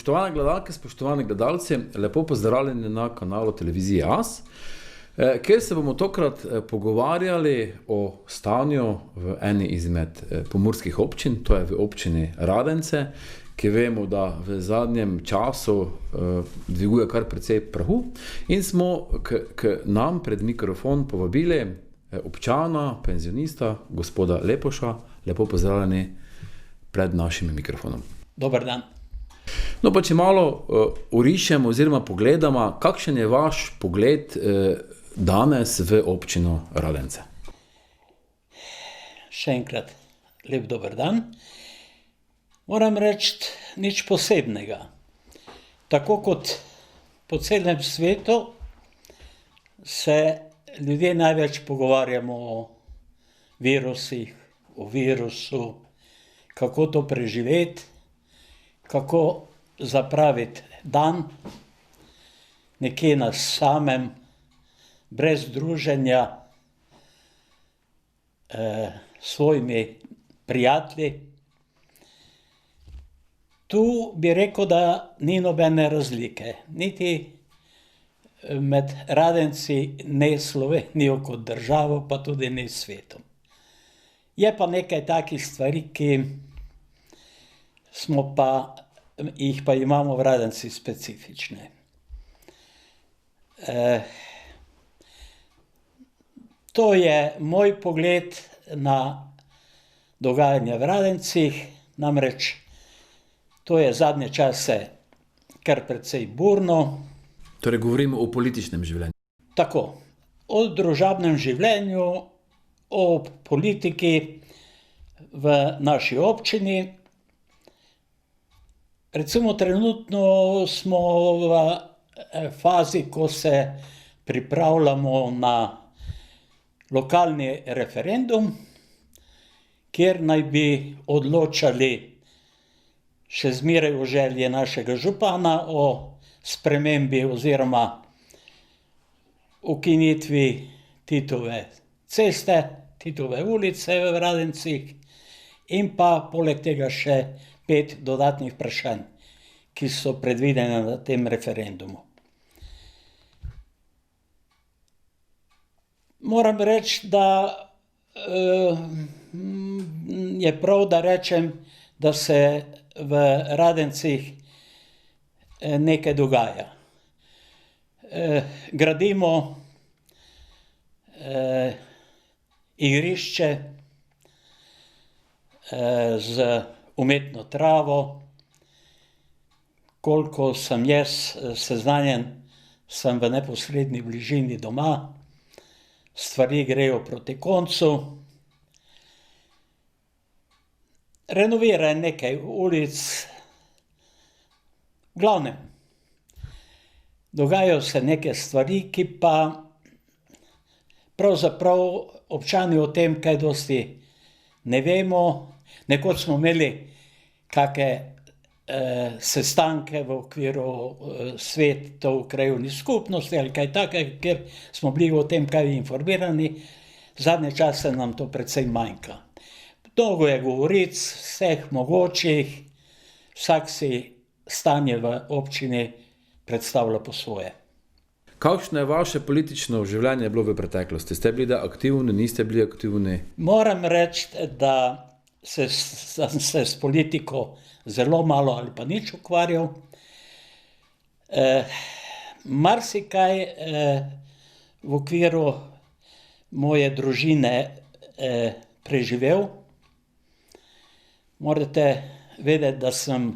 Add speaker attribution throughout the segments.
Speaker 1: Spoštovane gledalke, spoštovani gledalci, lepo pozdravljeni na kanalu Televizije As, kjer se bomo tokrat pogovarjali o stanju v eni izmed pomurskih občin, to je v občini Radence, ki vemo, da v zadnjem času dviguje kar precej prahu, in smo k nam pred mikrofon povabili občana, penzionista, gospoda Lepoša. Lepo pozdravljeni pred našim mikrofonom.
Speaker 2: Dober dan.
Speaker 1: No, pa če malo orišemo oziroma pogledamo, kakšen je vaš pogled danes v občino Radence?
Speaker 2: Še enkrat lep dober dan. Moram reči, nič posebnega. Tako kot po celem svetu se ljudje največ pogovarjamo o virusih, o virusu, kako to preživeti, kako zapraviti dan nekje na samem, brez druženja s svojimi prijatelji. Tu bi rekel, da ni nobene razlike, niti med Radenci, ne Slovenijo kot državo, pa tudi ne svetom. Je pa nekaj takih stvari, ki jih pa imamo v Radenci specifične. To je moj pogled na dogajanje v Radencih, namreč to je zadnje čase kar precej burno.
Speaker 1: Torej govorimo o političnem življenju.
Speaker 2: Tako, o družabnem življenju, o politiki v naši občini. Recimo trenutno smo v fazi, ko se pripravljamo na lokalni referendum, kjer naj bi odločali še zmeraj o želji našega župana o spremembi oziroma ukinitvi Titove ceste, Titove ulice v Radencih in pa poleg tega še 5 dodatnih vprašanj, ki so predvidene na tem referendumu. Moram reči, da je prav, da rečem, da se v Radencih nekaj dogaja. Gradimo igrišče z umetno travo. Koliko sem jaz seznanjen, sem v neposredni bližini doma. Stvari grejo proti koncu. Renovira nekaj ulic. V glavnem, dogajajo se neke stvari, ki pa pravzaprav občani o tem kaj dosti ne vemo. Nekoč smo imeli kake sestanke v okviru svetov krajevnih skupnosti ali kaj takega, kjer smo bili o tem kaj informirani. Zadnje čase nam to precej manjka. Dolgo je govoric, vseh mogočih, vsak si stanje v občini predstavlja po svoje.
Speaker 1: Kakšno je vaše politično življenje bilo v preteklosti? Ste bili aktivni, niste bili aktivni?
Speaker 2: Moram reči, da sem se s politiko zelo malo ali pa nič ukvarjal. Marsikaj v okviru moje družine preživel. Morate vedeti, da sem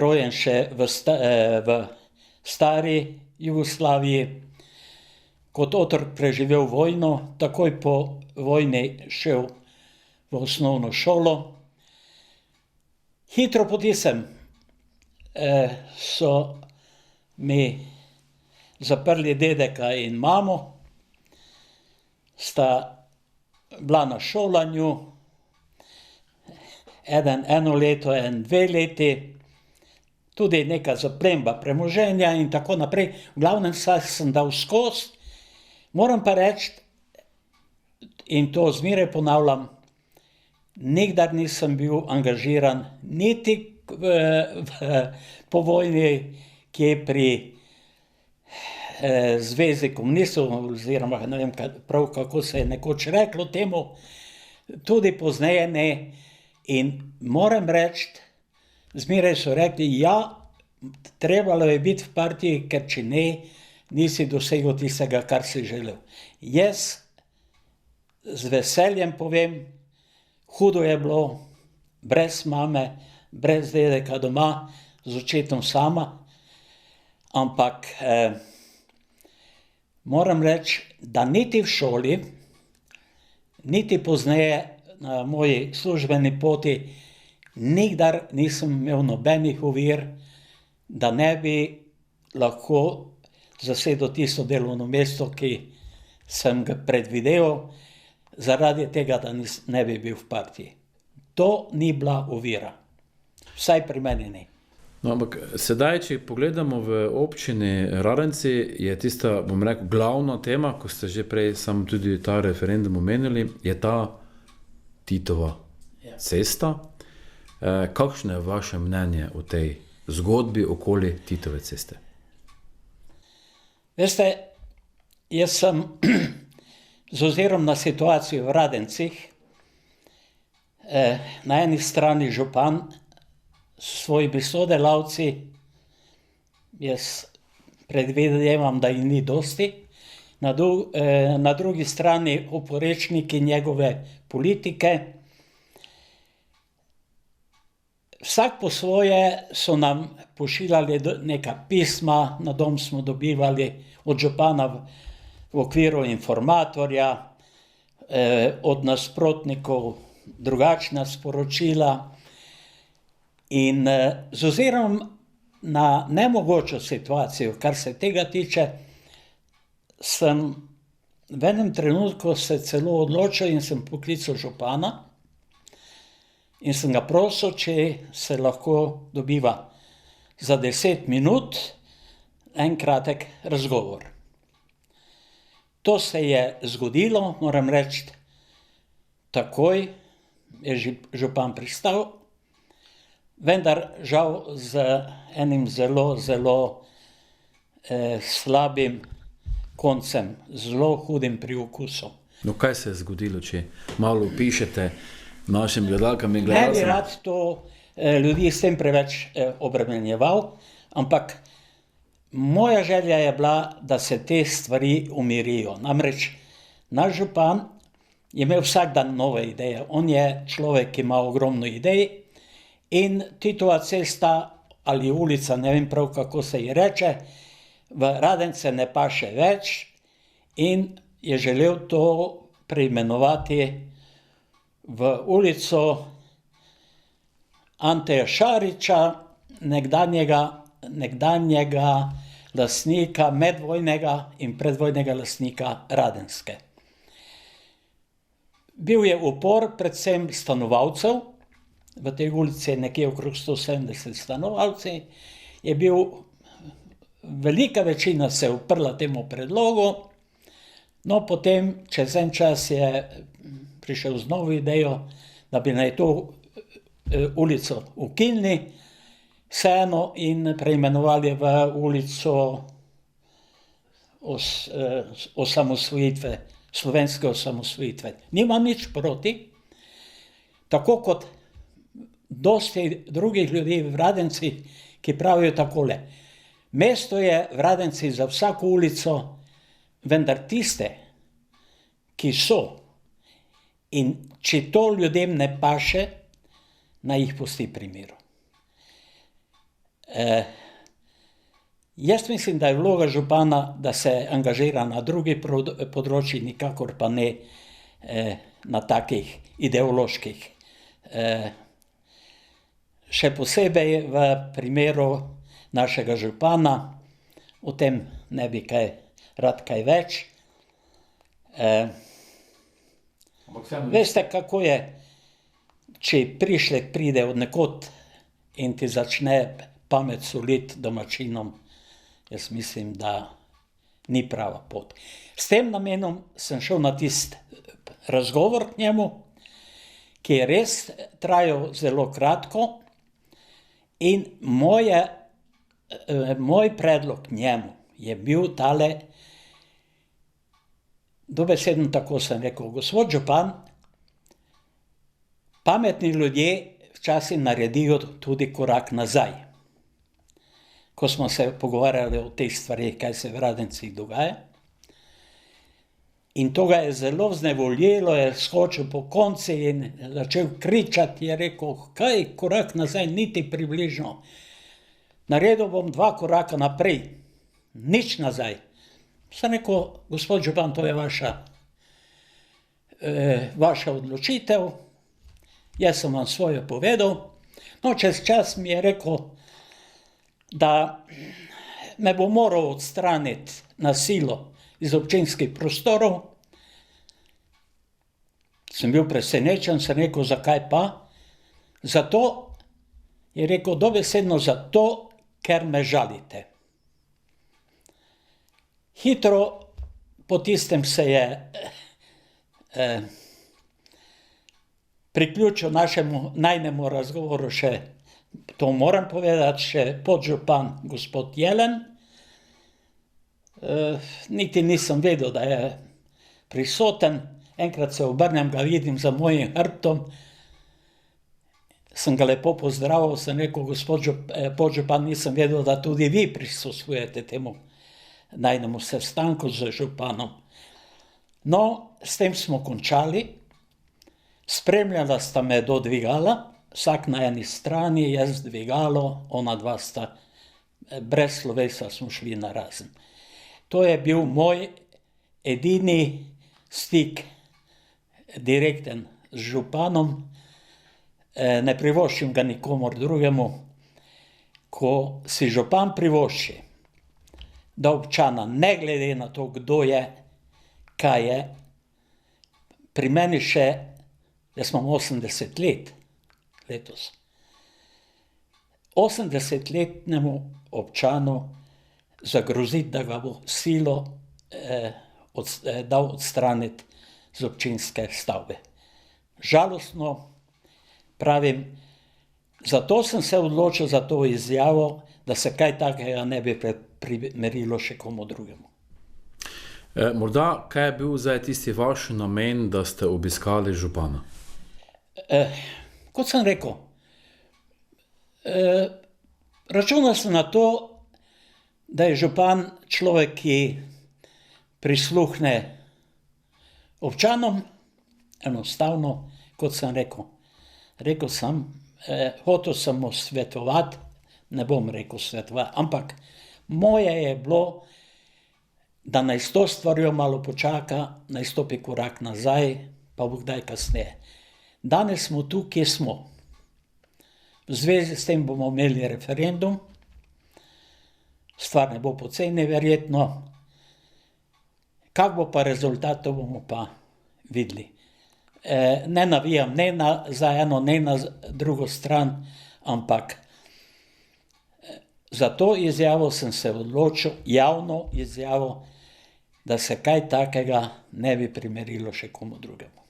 Speaker 2: rojen še v stari Jugoslaviji, kot otrok preživel vojno, takoj po vojni šel v osnovno šolo. Hitro potisem so mi zaprli dedeka in mamo, sta bila na šolanju, eden 1 leto, en 2 leti, tudi neka zaplemba premoženja in tako naprej. V glavnem sem dal skozi. Moram pa reči, in to zmeraj ponavljam, nikdar nisem bil angažiran niti po vojni, kje pri Zvezi komunistov, oziroma ne vem prav, kako se je nekoč reklo temu, tudi pozneje ne. In moram reči, zmeraj so rekli, ja, trebalo je biti v partiji, ker če ne, nisi dosegel tistega, kar si želel. Jaz z veseljem povem, hudo je bilo, brez mame, brez dedeka doma, z očetom sama, ampak moram reči, da niti v šoli, niti pozneje na moji službeni poti, nikdar nisem imel nobenih ovir, da ne bi lahko zasedel tisto delovno mesto, ki sem ga predvideval, zaradi tega, da ne bi bil v partiji. To ni bila ovira. Vsaj pri meni ni.
Speaker 1: No, ampak sedaj, če pogledamo v občini Radenci, je tista, bom rekel, glavna tema, ko ste že prej sam tudi ta referendum omenili, je ta Titova cesta. Kakšno je vaše mnenje o tej zgodbi okoli Titove ceste?
Speaker 2: Veste, jaz sem z ozirom na situacijo v Radencih, na eni strani župan s svojimi sodelavci, jaz predvidevam, da jih ni dosti, na drugi strani oporečniki njegove politike. Vsak po svoje so nam pošiljali neka pisma, na dom smo dobivali od župana v okviru informatorja, od nasprotnikov drugačna sporočila. In z ozirom na nemogočo situacijo, kar se tega tiče, sem v enem trenutku se celo odločil in sem poklical župana in sem ga prosil, če se lahko dobiva za 10 minut en kratek razgovor. To se je zgodilo, moram reči, takoj je župan pristal, vendar žal z enim zelo, zelo slabim koncem, zelo hudim priokusom.
Speaker 1: No, kaj se je zgodilo, če malo opišete našim gledalkam in
Speaker 2: Ne bi
Speaker 1: gledalcem?
Speaker 2: rad to ljudi s tem preveč obremenjeval, ampak moja želja je bila, da se te stvari umirijo. Namreč naš župan je imel vsak dan nove ideje. On je človek, ki ima ogromno idej, in Titova cesta ali ulica, ne vem prav, kako se ji reče, v Radence ne paše več in je želel to preimenovati v ulico Anteja Šarića, nekdanjega lastnika, medvojnega in predvojnega lastnika Radenske. Bil je upor predvsem stanovalcev, v tej ulici je nekje okrog 170 stanovalci, je bil, velika večina se je uprla temu predlogu, no potem čez en čas je prišel z novo idejo, da bi naj to ulico ukinili, vseeno in preimenovali v ulico osamosvojitve, slovenske osamosvojitve. Nimam nič proti, tako kot dosti drugih ljudi v Radencih, ki pravijo takole. Mesto je v Radencih za vsako ulico, vendar tiste, ki so, in če to ljudem ne paše, naj jih pusti pri miru. Jaz mislim, da je vloga župana, da se angažira na drugih področjih, nikakor pa ne na takih ideoloških. Še posebej v primeru našega župana, o tem ne bi rad kaj več. Veste, kako je, če prišlek pride od nekod in ti začne pamet soliti domačinom, jaz mislim, da ni prava pot. S tem namenom sem šel na tisti razgovor k njemu, ki je res trajal zelo kratko In moj predlog njemu je bil tale, dobesedno tako sem rekel, gospod župan, pametni ljudje včasih naredijo tudi korak nazaj. Ko smo se pogovarjali o teh stvarih, kaj se v Radencih dogaja. In to ga je zelo vznevoljilo, je skočil po konci in začel kričati, je rekel, kaj korak nazaj, niti približno. Naredil bom 2 koraka naprej, nič nazaj. Sem rekel, gospod župan, to je vaša odločitev, jaz sem vam svoje povedal. No, čez čas mi je rekel, da me bo moral odstraniti na silo iz občinskih prostorov. Sem bil presenečen, sem rekel, zakaj pa? Zato, je rekel, dobesedno zato, ker me žalite. Hitro po tistem se je priključil našemu najnemu razgovoru še, to moram povedati, še podžupan gospod Jelen. Niti nisem vedel, da je prisoten. Enkrat se obrnem, ga vidim za mojim hrbtom. Sem ga lepo pozdravil, sem rekel, gospod podžupan, nisem vedel, da tudi vi prisostvujete temu najnemu sestanku z županom. No, s tem smo končali. Spremljala sta me do dvigala, vsak na eni strani, jaz dvigalo, ona dva sta, brez slovesa smo šli narazen. To je bil moj edini stik, direkten z županom, ne privoščim ga nikomur drugemu. Ko si župan privošči, da občana, ne glede na to, kdo je, kaj je, pri meni še, jaz imam 80 let letos, 80-letnemu občanu zagroziti, da ga bo silo dal odstraniti z občinske stavbe. Žalostno, pravim, zato sem se odločil za to izjavo, da se kaj takega ne bi primerilo še komu drugemu.
Speaker 1: Morda, kaj je bil zdaj tisti vaš namen, da ste obiskali župana?
Speaker 2: Kot sem rekel, računal sem na to, da je župan človek, ki prisluhne občanom, enostavno, kot sem rekel. Rekel sem, hotel sem mu svetovati, ne bom rekel svetovati, ampak moje je bilo, da naj s to stvarjo malo počaka, naj stopi korak nazaj, pa bo kdaj kasneje. Danes smo tu, kje smo. V zvezi s tem bomo imeli referendum, stvar ne bo poceni verjetno. Kak bo pa rezultat, to bomo pa videli. Ne navijam ne za eno, ne na drugo stran, ampak za to izjavo sem se odločil, javno izjavo, da se kaj takega ne bi primerilo še komu drugemu.